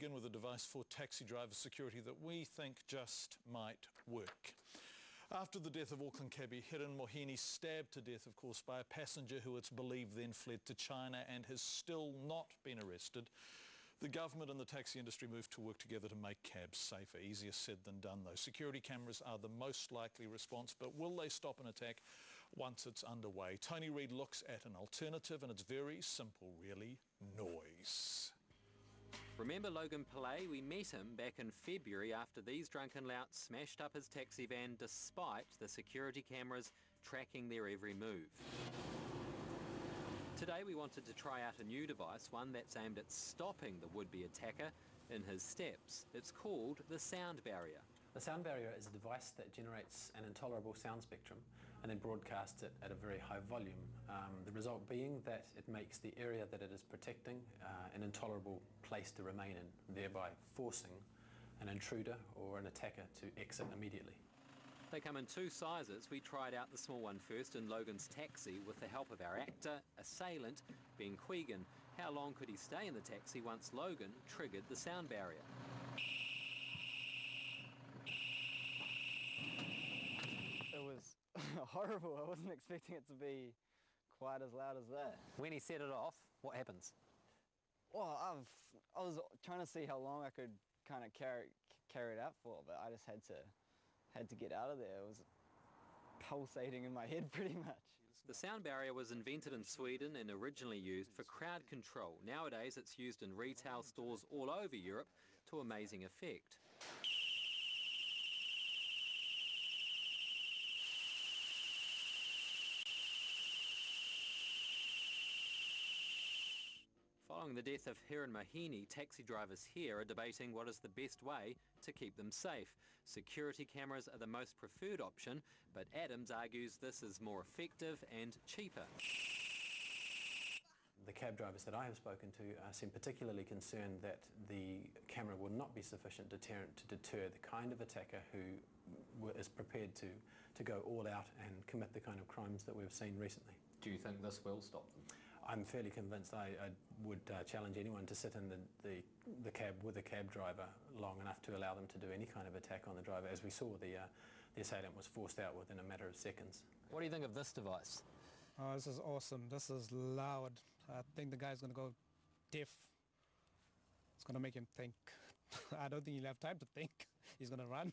begin with a device for taxi driver security that we think just might work. After the death of Auckland cabbie Hiran Mohini, stabbed to death, of course, by a passenger who it's believed then fled to China and has still not been arrested, the government and the taxi industry moved to work together to make cabs safer. Easier said than done, though. Security cameras are the most likely response, but will they stop an attack once it's underway? Tony Reid looks at an alternative, and it's very simple, really: noise. Remember Logan Pillay? We met him back in February after these drunken louts smashed up his taxi van despite the security cameras tracking their every move. Today we wanted to try out a new device, one that's aimed at stopping the would-be attacker in his steps. It's called the sound barrier. The sound barrier is a device that generates an intolerable sound spectrum and then broadcasts it at a very high volume. The result being that it makes the area that it is protecting an intolerable place to remain in, thereby forcing an intruder or an attacker to exit immediately. They come in two sizes. We tried out the small one first in Logan's taxi with the help of our actor, assailant, Ben Quegan. How long could he stay in the taxi once Logan triggered the sound barrier? It was horrible. I wasn't expecting it to be quite as loud as that. When he set it off, what happens? Well, I was trying to see how long I could kind of carry it out for, but I just had to get out of there. It was pulsating in my head pretty much. The sound barrier was invented in Sweden and originally used for crowd control. Nowadays it's used in retail stores all over Europe to amazing effect. Following the death of Hiran Mohini, taxi drivers here are debating what is the best way to keep them safe. Security cameras are the most preferred option, but Adams argues this is more effective and cheaper. The cab drivers that I have spoken to seem particularly concerned that the camera will not be sufficient deterrent to deter the kind of attacker who is prepared to go all out and commit the kind of crimes that we've seen recently. Do you think this will stop them? I'm fairly convinced. I would challenge anyone to sit in the cab with a cab driver long enough to allow them to do any kind of attack on the driver. As we saw, the assailant was forced out within a matter of seconds. What do you think of this device? Oh, this is awesome. This is loud. I think the guy's going to go deaf. It's going to make him think. I don't think he'll have time to think. He's going to run.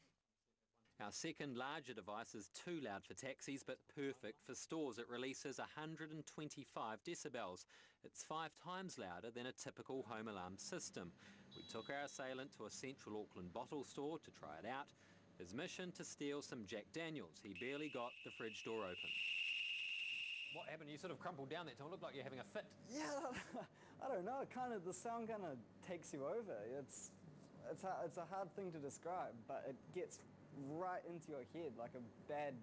Our second larger device is too loud for taxis but perfect for stores. It releases 125 decibels. It's 5 times louder than a typical home alarm system. We took our assailant to a central Auckland bottle store to try it out. His mission: to steal some Jack Daniels. He barely got the fridge door open. What happened? You sort of crumpled down that time. It looked like you're having a fit. Yeah, I don't know. The sound kind of takes you over. It's a hard thing to describe, but it gets right into your head like a bad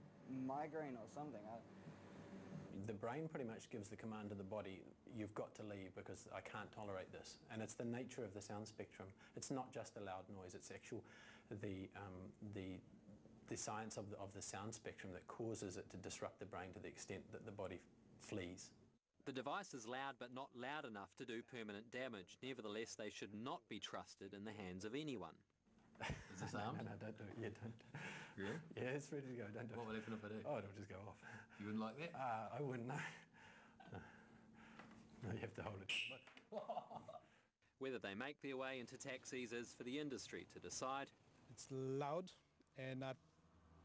migraine or something. The brain pretty much gives the command to the body: you've got to leave because I can't tolerate this. And it's the nature of the sound spectrum. It's not just a loud noise, it's actual the science of the sound spectrum that causes it to disrupt the brain to the extent that the body flees. The device is loud but not loud enough to do permanent damage. Nevertheless, they should not be trusted in the hands of anyone. Is this armed? No, don't do it. Yeah, don't. Really? Yeah, it's ready to go. Don't do it. What would happen if I do? Oh, it'll just go off. You wouldn't like that? I wouldn't, no. No, you have to hold it. Whether they make their way into taxis is for the industry to decide. It's loud, and I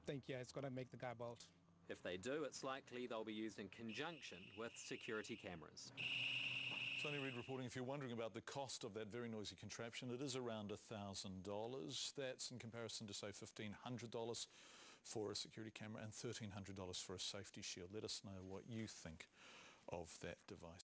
think, yeah, it's going to make the guy bolt. If they do, it's likely they'll be used in conjunction with security cameras. Tony Reid reporting. If you're wondering about the cost of that very noisy contraption, it is around $1,000. That's in comparison to, say, $1,500 for a security camera and $1,300 for a safety shield. Let us know what you think of that device.